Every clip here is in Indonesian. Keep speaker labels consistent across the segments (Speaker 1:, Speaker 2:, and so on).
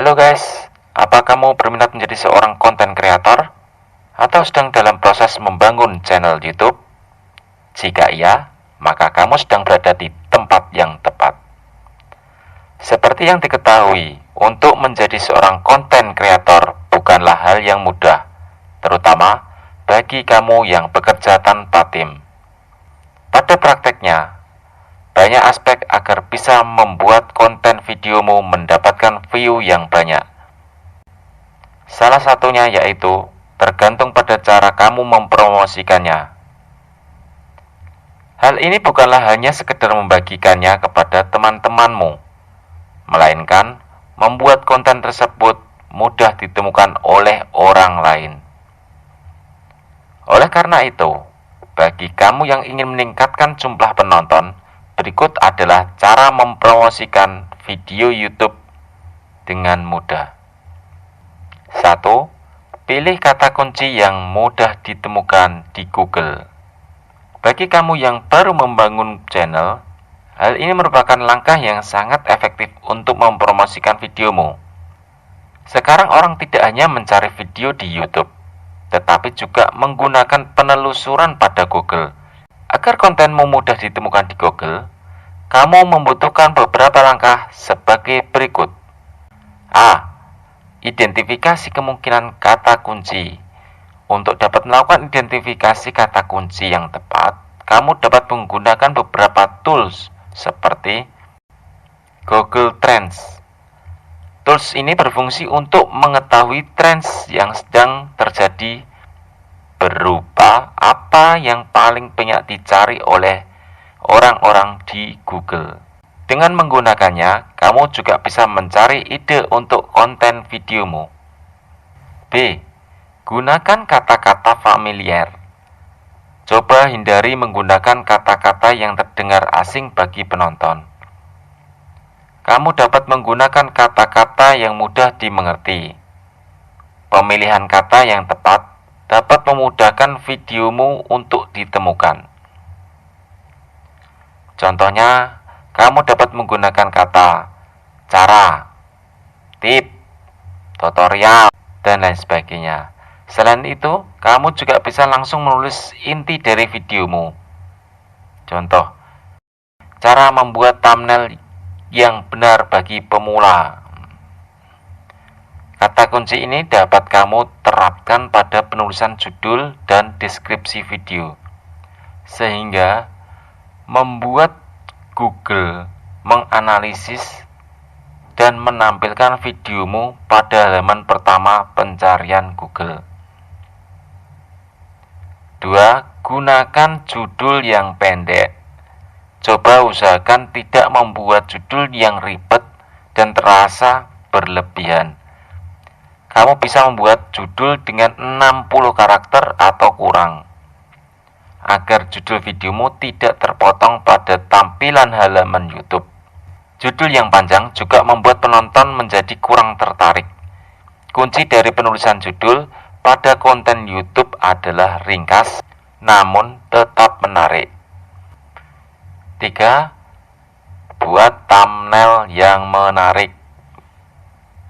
Speaker 1: Halo guys, apa kamu berminat menjadi seorang konten kreator? Atau sedang dalam proses membangun channel YouTube? Jika iya, maka kamu sedang berada di tempat yang tepat. Seperti yang diketahui, untuk menjadi seorang konten kreator bukanlah hal yang mudah, terutama bagi kamu yang bekerja tanpa tim. Pada prakteknya, banyak aspek agar bisa membuat konten videomu mendapatkan view yang banyak. Salah satunya yaitu tergantung pada cara kamu mempromosikannya. Hal ini bukanlah hanya sekedar membagikannya kepada teman-temanmu, melainkan membuat konten tersebut mudah ditemukan oleh orang lain. Oleh karena itu, bagi kamu yang ingin meningkatkan jumlah penonton, berikut adalah cara mempromosikan video YouTube dengan mudah. 1. Pilih kata kunci yang mudah ditemukan di Google. Bagi kamu yang baru membangun channel, hal ini merupakan langkah yang sangat efektif untuk mempromosikan videomu. Sekarang orang tidak hanya mencari video di YouTube, tetapi juga menggunakan penelusuran pada Google. Agar kontenmu mudah ditemukan di Google, kamu membutuhkan beberapa langkah sebagai berikut. A. Identifikasi kemungkinan kata kunci. Untuk dapat melakukan identifikasi kata kunci yang tepat, kamu dapat menggunakan beberapa tools seperti Google Trends. Tools ini berfungsi untuk mengetahui trends yang sedang terjadi berupa apa yang paling banyak dicari oleh orang-orang di Google. Dengan menggunakannya, kamu juga bisa mencari ide untuk konten videomu. B. Gunakan kata-kata familiar. Coba hindari menggunakan kata-kata yang terdengar asing bagi penonton. Kamu dapat menggunakan kata-kata yang mudah dimengerti. Pemilihan kata yang tepat dapat memudahkan videomu untuk ditemukan. Contohnya, kamu dapat menggunakan kata cara, tip, tutorial, dan lain sebagainya. Selain itu, kamu juga bisa langsung menulis inti dari videomu. Contoh, cara membuat thumbnail yang benar bagi pemula. Kata kunci ini dapat kamu terapkan pada penulisan judul dan deskripsi video, sehingga membuat Google menganalisis dan menampilkan videomu pada halaman pertama pencarian Google. 2. Gunakan judul yang pendek. Coba usahakan tidak membuat judul yang ribet dan terasa berlebihan. Kamu bisa membuat judul dengan 60 karakter atau kurang, agar judul videomu tidak terpotong pada tampilan halaman YouTube. Judul yang panjang juga membuat penonton menjadi kurang tertarik. Kunci dari penulisan judul pada konten YouTube adalah ringkas, namun tetap menarik. 3. Buat thumbnail yang menarik.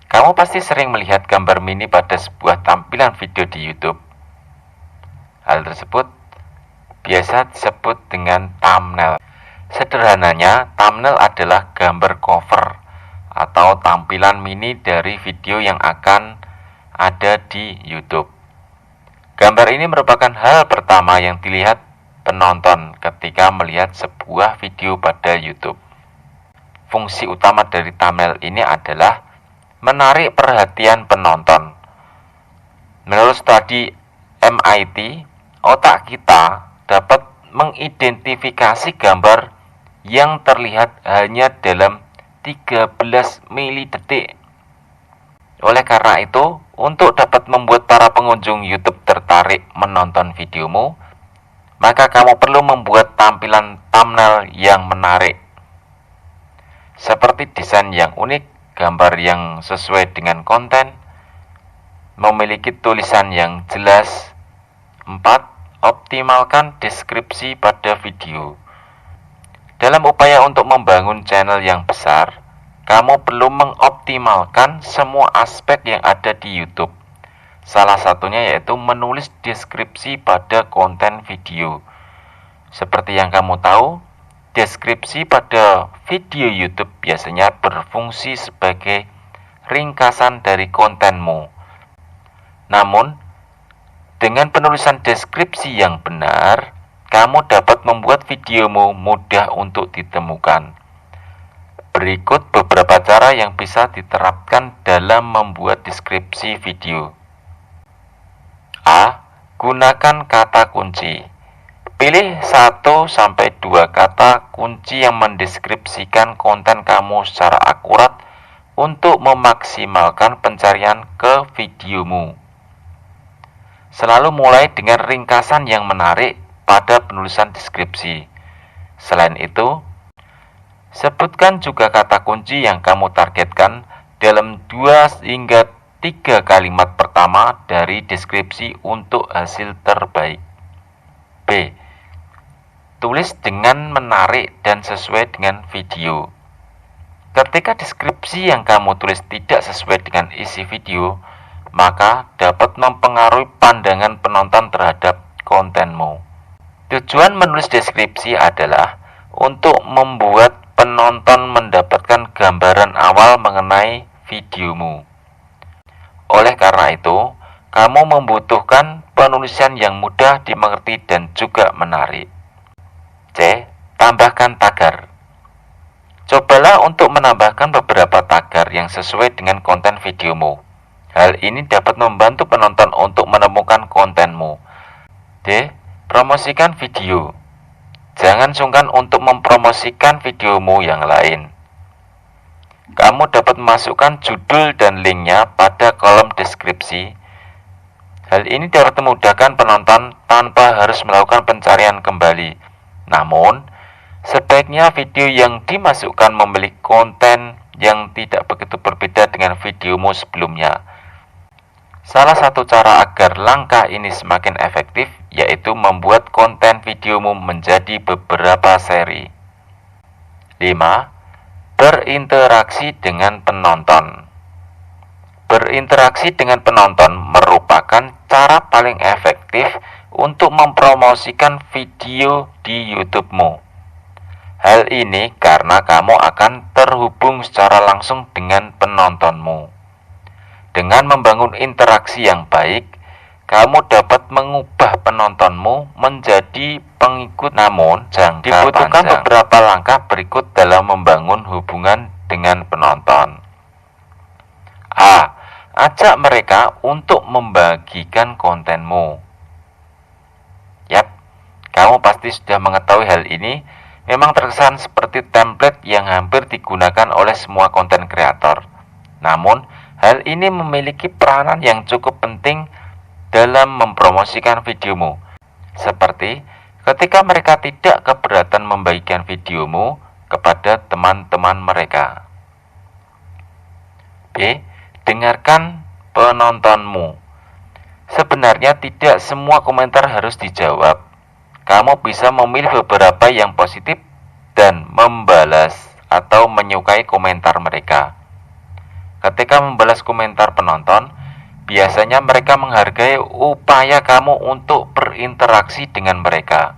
Speaker 1: Kamu pasti sering melihat gambar mini pada sebuah tampilan video di YouTube. Hal tersebut biasa disebut dengan thumbnail. Sederhananya, thumbnail adalah gambar cover atau tampilan mini dari video yang akan ada di YouTube. Gambar ini merupakan hal pertama yang dilihat penonton ketika melihat sebuah video pada YouTube. Fungsi utama dari thumbnail ini adalah menarik perhatian penonton. Menurut studi MIT, otak kita dapat mengidentifikasi gambar yang terlihat hanya dalam 13 milidetik. Oleh karena itu, untuk dapat membuat para pengunjung YouTube tertarik menonton videomu, maka kamu perlu membuat tampilan thumbnail yang menarik, seperti desain yang unik, gambar yang sesuai dengan konten, memiliki tulisan yang jelas. 4. Optimalkan deskripsi pada video. Dalam upaya untuk membangun channel yang besar, kamu perlu mengoptimalkan semua aspek yang ada di YouTube. Salah satunya yaitu menulis deskripsi pada konten video. Seperti yang kamu tahu, deskripsi pada video YouTube biasanya berfungsi sebagai ringkasan dari kontenmu. Namun, dengan penulisan deskripsi yang benar, kamu dapat membuat videomu mudah untuk ditemukan. Berikut beberapa cara yang bisa diterapkan dalam membuat deskripsi video. A. Gunakan kata kunci. Pilih 1-2 kata kunci yang mendeskripsikan konten kamu secara akurat untuk memaksimalkan pencarian ke videomu. Selalu mulai dengan ringkasan yang menarik pada penulisan deskripsi. Selain itu, sebutkan juga kata kunci yang kamu targetkan dalam 2-3 kalimat pertama dari deskripsi untuk hasil terbaik. B. Tulis dengan menarik dan sesuai dengan video. Ketika deskripsi yang kamu tulis tidak sesuai dengan isi video, maka dapat mempengaruhi pandangan penonton terhadap kontenmu. Tujuan menulis deskripsi adalah untuk membuat penonton mendapatkan gambaran awal mengenai videomu. Oleh karena itu, kamu membutuhkan penulisan yang mudah dimengerti dan juga menarik. C. Tambahkan tagar. Cobalah untuk menambahkan beberapa tagar yang sesuai dengan konten videomu. Hal ini dapat membantu penonton untuk menemukan kontenmu. D. Promosikan video. Jangan sungkan untuk mempromosikan videomu yang lain. Kamu dapat memasukkan judul dan linknya pada kolom deskripsi. Hal ini dapat memudahkan penonton tanpa harus melakukan pencarian kembali. Namun, sebaiknya video yang dimasukkan memiliki konten yang tidak begitu berbeda dengan videomu sebelumnya. Salah satu cara agar langkah ini semakin efektif yaitu membuat konten videomu menjadi beberapa seri. 5. Berinteraksi dengan penonton. Berinteraksi dengan penonton merupakan cara paling efektif untuk mempromosikan video di YouTube-mu. Hal ini karena kamu akan terhubung secara langsung dengan penontonmu. Dengan membangun interaksi yang baik, kamu dapat mengubah penontonmu menjadi pengikut. Namun, dibutuhkan beberapa langkah berikut dalam membangun hubungan dengan penonton. A. Ajak mereka untuk membagikan kontenmu. Yap, kamu pasti sudah mengetahui hal ini. Memang terkesan seperti template yang hampir digunakan oleh semua konten kreator. Namun, hal ini memiliki peranan yang cukup penting dalam mempromosikan videomu. Seperti ketika mereka tidak keberatan membagikan videomu kepada teman-teman mereka. B. Dengarkan penontonmu. Sebenarnya tidak semua komentar harus dijawab. Kamu bisa memilih beberapa yang positif dan membalas atau menyukai komentar mereka. Ketika membalas komentar penonton, biasanya mereka menghargai upaya kamu untuk berinteraksi dengan mereka.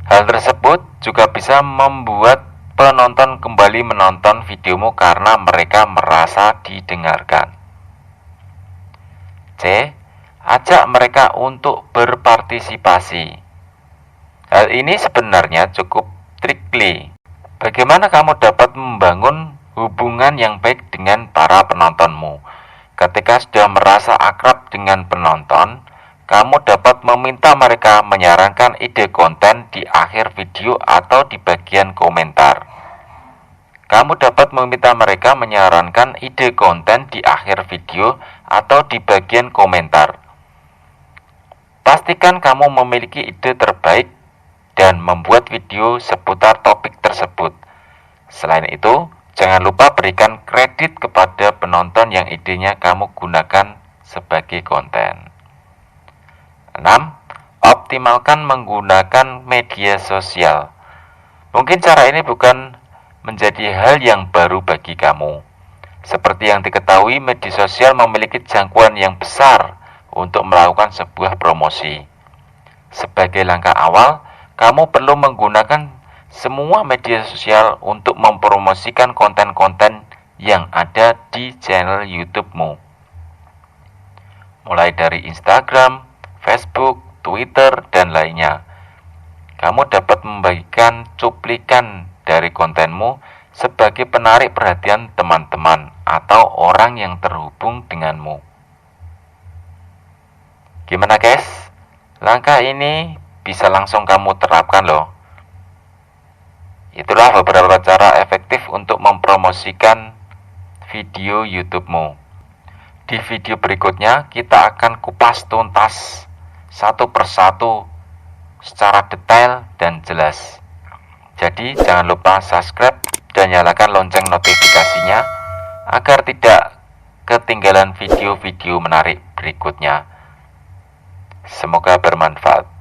Speaker 1: Hal tersebut juga bisa membuat penonton kembali menonton videomu karena mereka merasa didengarkan. C. Ajak mereka untuk berpartisipasi. Hal ini sebenarnya cukup tricky. Bagaimana kamu dapat membangun hubungan yang baik dengan para penontonmu? Ketika sudah merasa akrab dengan penonton, kamu dapat meminta mereka menyarankan ide konten di akhir video atau di bagian komentar. Kamu dapat meminta mereka menyarankan ide konten di akhir video atau di bagian komentar. Pastikan kamu memiliki ide terbaik dan membuat video seputar topik tersebut. Selain itu, jangan lupa berikan kredit kepada penonton yang idenya kamu gunakan sebagai konten. 6. Optimalkan menggunakan media sosial. Mungkin cara ini bukan menjadi hal yang baru bagi kamu. Seperti yang diketahui, media sosial memiliki jangkauan yang besar untuk melakukan sebuah promosi. Sebagai langkah awal, kamu perlu menggunakan semua media sosial untuk mempromosikan konten-konten yang ada di channel YouTube-mu. Mulai dari Instagram, Facebook, Twitter, dan lainnya. Kamu dapat membagikan cuplikan dari kontenmu sebagai penarik perhatian teman-teman atau orang yang terhubung denganmu. Gimana guys? Langkah ini bisa langsung kamu terapkan loh. Itulah beberapa cara efektif untuk mempromosikan video YouTube-mu. Di video berikutnya kita akan kupas tuntas satu persatu secara detail dan jelas. Jadi jangan lupa subscribe dan nyalakan lonceng notifikasinya agar tidak ketinggalan video-video menarik berikutnya. Semoga bermanfaat.